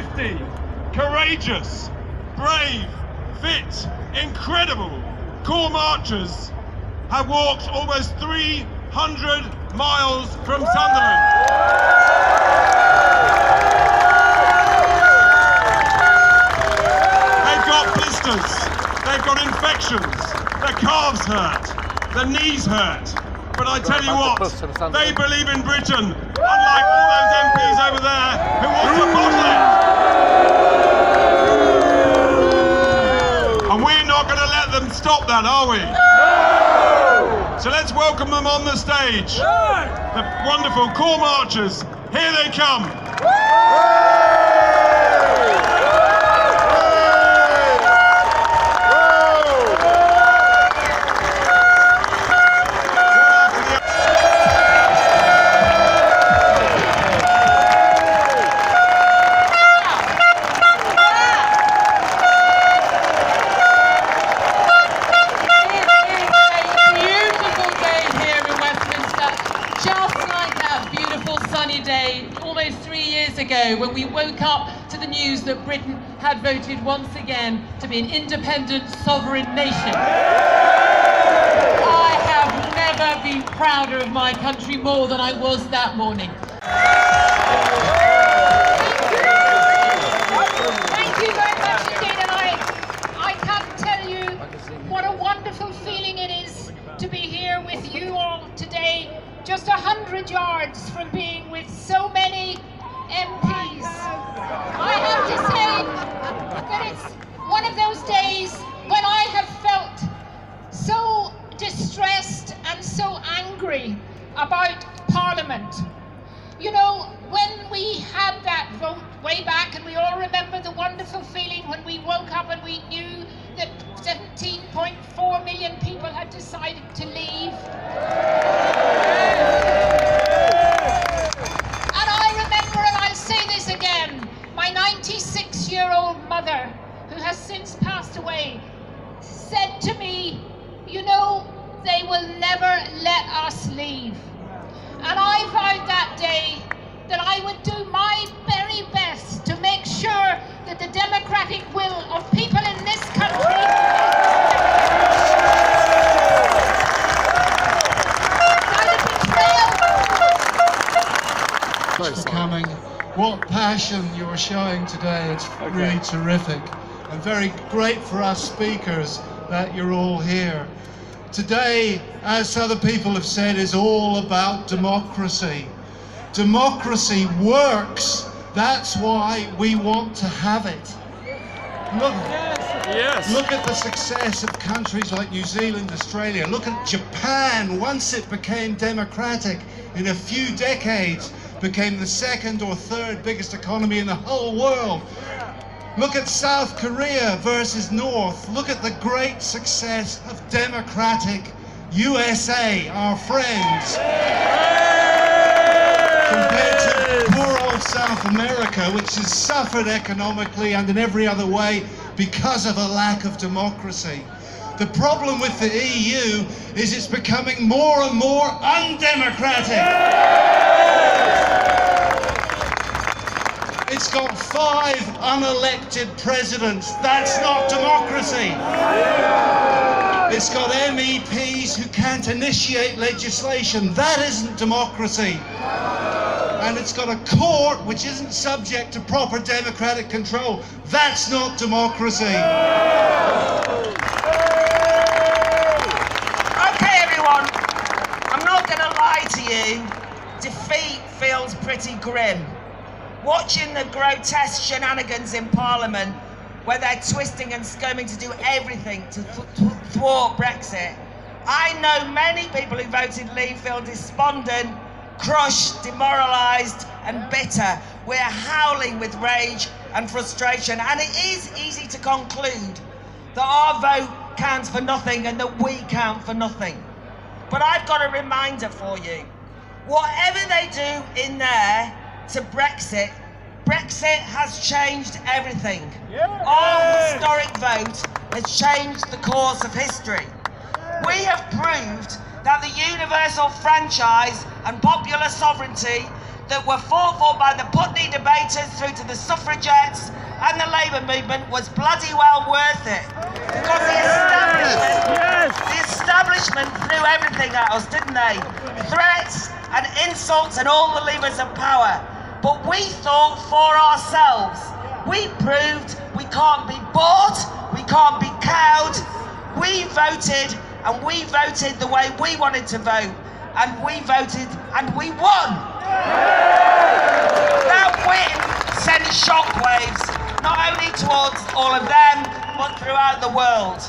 50 courageous, brave, fit, incredible corps marchers have walked almost 300 miles from Sunderland. They've got blisters, they've got infections, their calves hurt, their knees hurt. But I tell you what, they believe in Britain, unlike all those MPs over there who want to bottle it. And we're not going to let them stop that, are we? No! So let's welcome them on the stage. The wonderful corps marchers. Here they come. When we woke up to the news that Britain had voted once again to be an independent, sovereign nation. I have never been prouder of my country more than I was that morning. Thank you very much indeed, and I can't tell you what a wonderful feeling it is to be here with you all today, just 100 yards from being with so many MPs. I have to say that it's one of those days when I have felt so distressed and so angry about Parliament. You know, when we had that vote way back, and we all remember the wonderful feeling when we woke up and we knew that 17.4 million people had decided to leave. My 96-year-old mother, who has since passed away, said to me, you know, they will never let us leave. And I vowed that day that I would do my very best to make sure that the democratic will of people in this country Thanks for coming. What passion you're showing today, it's really terrific. And very great for us speakers that you're all here. Today, as other people have said, is all about democracy. Democracy works, that's why we want to have it. Look at the success of countries like New Zealand, Australia. Look at Japan, once it became democratic, in a few decades, became the second or third biggest economy in the whole world. Look at South Korea versus North. Look at the great success of democratic USA, our friends. Compared to poor old South America, which has suffered economically and in every other way because of a lack of democracy. The problem with the EU is it's becoming more and more undemocratic. It's got 5 unelected presidents. That's not democracy. It's got MEPs who can't initiate legislation. That isn't democracy. And it's got a court which isn't subject to proper democratic control. That's not democracy. Okay, everyone. I'm not going to lie to you. Defeat feels pretty grim. Watching the grotesque shenanigans in Parliament, where they're twisting and scheming to do everything to thwart Brexit, I know many people who voted Leave feel despondent, crushed, demoralised and bitter. We're howling with rage and frustration, and it is easy to conclude that our vote counts for nothing and that we count for nothing. But I've got a reminder for you. Whatever they do in there to Brexit, Brexit has changed everything. Our historic vote has changed the course of history. We have proved that the universal franchise and popular sovereignty that were fought for by the Putney debaters through to the suffragettes and the Labour movement was bloody well worth it. Because the establishment threw everything at us, didn't they? Threats and insults and all the levers of power. But we thought for ourselves. We proved we can't be bought, we can't be cowed. We voted, and we voted the way we wanted to vote. And we voted, and we won. That win sent shockwaves, not only towards all of them, but throughout the world.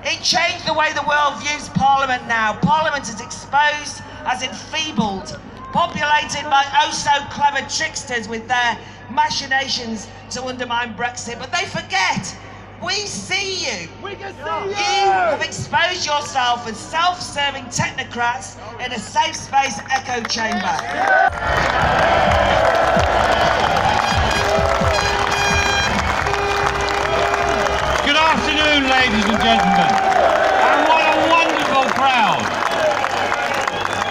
It changed the way the world views Parliament now. Parliament is exposed as enfeebled, populated by oh-so-clever tricksters with their machinations to undermine Brexit. But they forget, we see you. We can see you. You have exposed yourself as self-serving technocrats in a safe space echo chamber. Good afternoon, ladies and gentlemen. And what a wonderful crowd.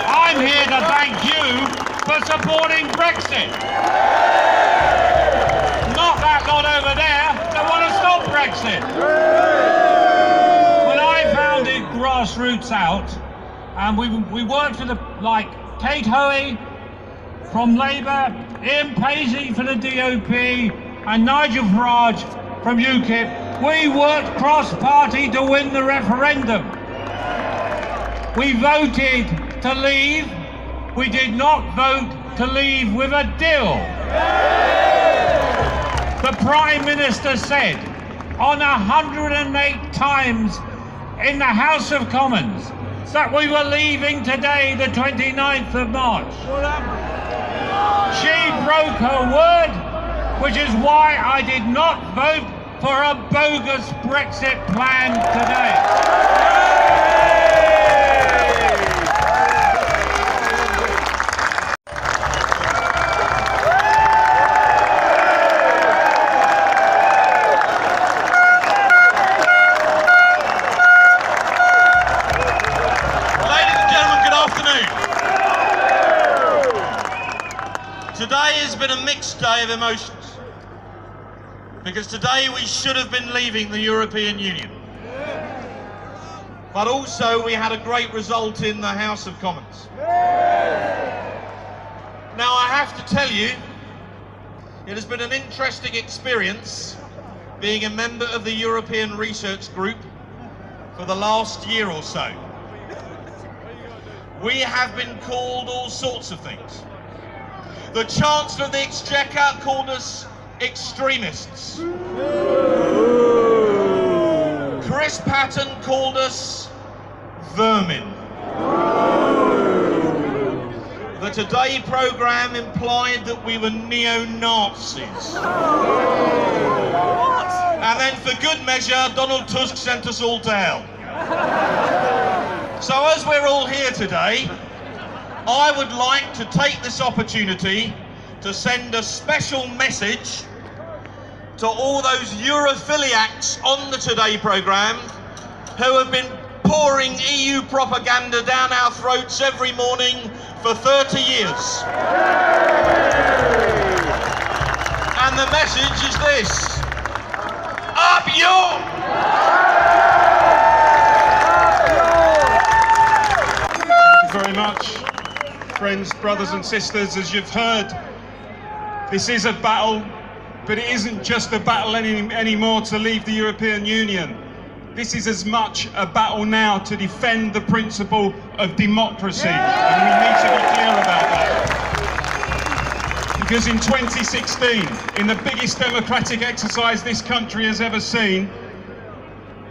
I'm here to thank you for supporting Brexit. Not that lot over there that want to stop Brexit. When I founded Grassroots Out, and we worked with like Kate Hoey from Labour, Ian Paisley for the DUP, and Nigel Barge from UKIP, we worked cross-party to win the referendum. We voted to leave. We did not vote to leave with a deal. The Prime Minister said on 108 times in the House of Commons that we were leaving today, the 29th of March. She broke her word, which is why I did not vote for a bogus Brexit plan today. Today has been a mixed day of emotions, because today we should have been leaving the European Union. But also we had a great result in the House of Commons. Now I have to tell you, it has been an interesting experience being a member of the European Research Group for the last year or so. We have been called all sorts of things. The Chancellor of the Exchequer called us extremists. Chris Patton called us vermin. The Today programme implied that we were neo-Nazis. And then for good measure, Donald Tusk sent us all to hell. So as we're all here today, I would like to take this opportunity to send a special message to all those Europhiliacs on the Today programme who have been pouring EU propaganda down our throats every morning for 30 years. And the message is this: up yours! Thank you very much. Friends, brothers and sisters, as you've heard, this is a battle, but it isn't just a battle anymore to leave the European Union. This is as much a battle now to defend the principle of democracy, and we need to be clear about that. Because in 2016, in the biggest democratic exercise this country has ever seen,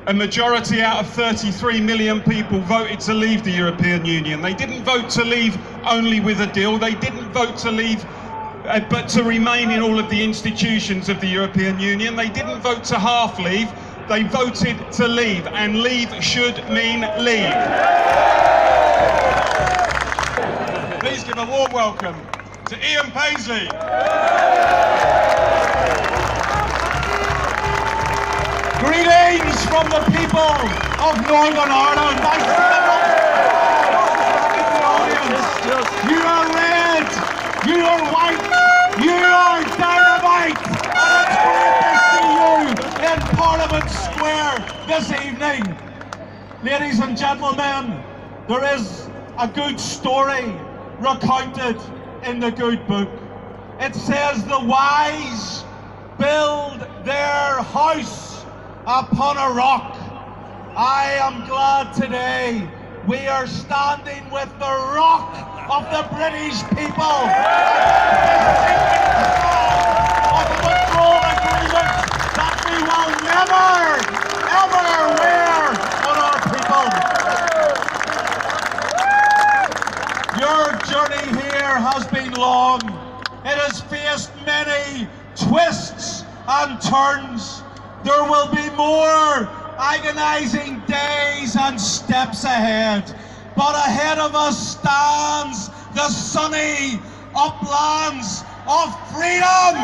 a majority out of 33 million people voted to leave the European Union. They didn't vote to leave only with a deal. They didn't vote to leave but to remain in all of the institutions of the European Union. They didn't vote to half leave. They voted to leave, and leave should mean leave. Please give a warm welcome to Ian Paisley. Greetings from the people of Northern Ireland. Nice to see the audience. You are red, You are white. You are dynamite. And it's great to see you in Parliament Square this evening. Ladies and gentlemen, there is a good story recounted in the good book. It says the wise build their house upon a rock. I am glad today we are standing with the rock of the British people. Of the withdrawal agreement that we will never, ever wear on our people. Your journey here has been long. It has faced many twists and turns. There will be more agonizing days and steps ahead. But ahead of us stands the sunny uplands of freedom.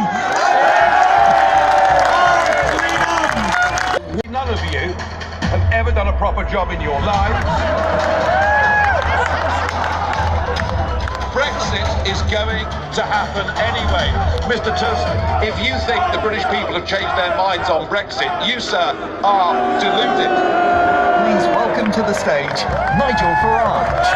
Our freedom. None of you have ever done a proper job in your lives. Brexit is going to happen anyway. Mr. Tusk, if you think the British people have changed their minds on Brexit, you, sir, are deluded. Please welcome to the stage, Nigel Farage.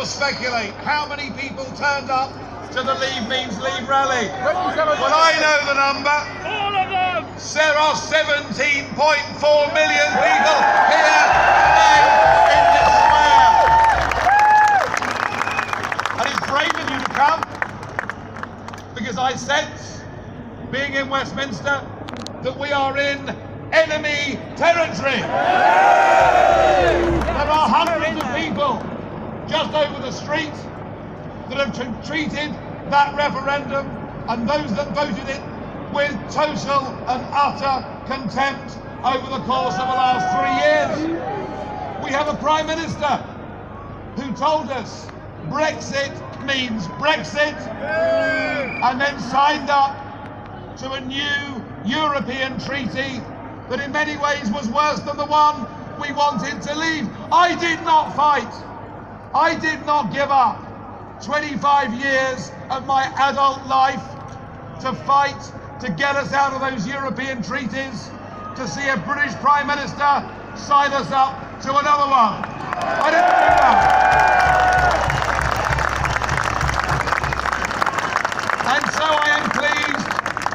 Speculate how many people turned up to the Leave Means Leave rally. Well, I know the number. All of them. There are 17.4 million people here today in this square. And it's brave of you to come, because I sense, being in Westminster, that we are in enemy territory. There are hundreds of people just over the street that have treated that referendum and those that voted it with total and utter contempt over the course of the last 3 years. We have a Prime Minister who told us Brexit means Brexit, and then signed up to a new European treaty that in many ways was worse than the one we wanted to leave. I did not fight. I did not give up 25 years of my adult life to fight to get us out of those European treaties, to see a British Prime Minister sign us up to another one. I didn't do that. And so I am pleased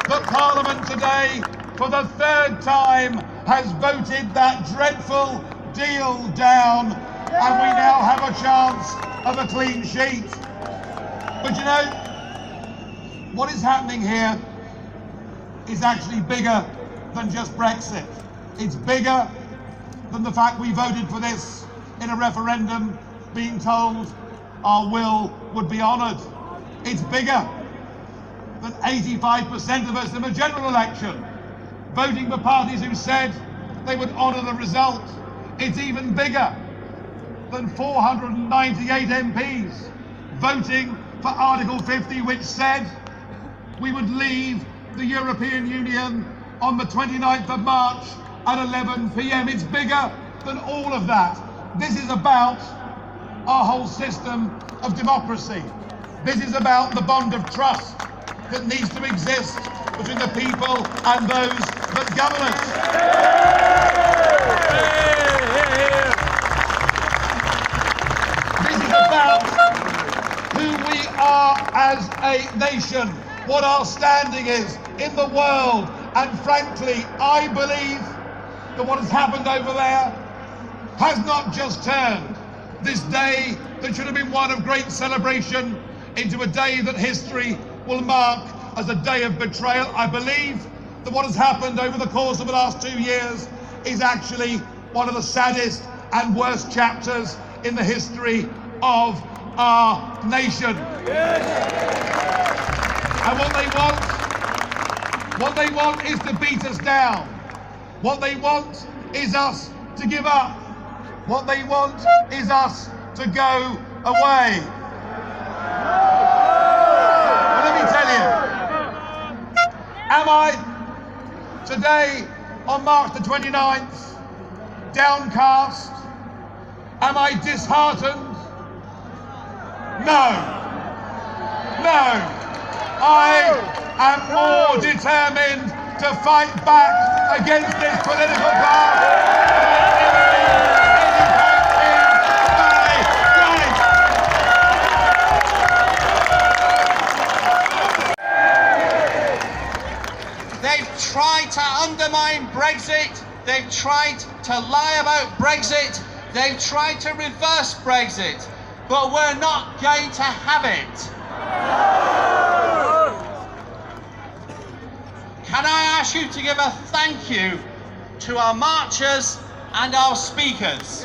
that Parliament today, for the third time, has voted that dreadful deal down. And we now have a chance of a clean sheet. But you know, what is happening here is actually bigger than just Brexit. It's bigger than the fact we voted for this in a referendum, being told our will would be honoured. It's bigger than 85% of us in a general election voting for parties who said they would honour the result. It's even bigger than 498 MPs voting for Article 50, which said we would leave the European Union on the 29th of March at 11 p.m. It's bigger than all of that. This is about our whole system of democracy. This is about the bond of trust that needs to exist between the people and those that govern us. About who we are as a nation, what our standing is in the world, and frankly, I believe that what has happened over there has not just turned this day that should have been one of great celebration into a day that history will mark as a day of betrayal. I believe that what has happened over the course of the last 2 years is actually one of the saddest and worst chapters in the history of our nation. And what they want, What they want is to beat us down. What they want is us to give up. What they want is us to go away. But let me tell you, am I today on March the 29th downcast? Am I disheartened? No. No. I am more determined to fight back against this political class. They've tried to undermine Brexit. They've tried to lie about Brexit. They've tried to reverse Brexit. But we're not going to have it. Can I ask you to give a thank you to our marchers and our speakers?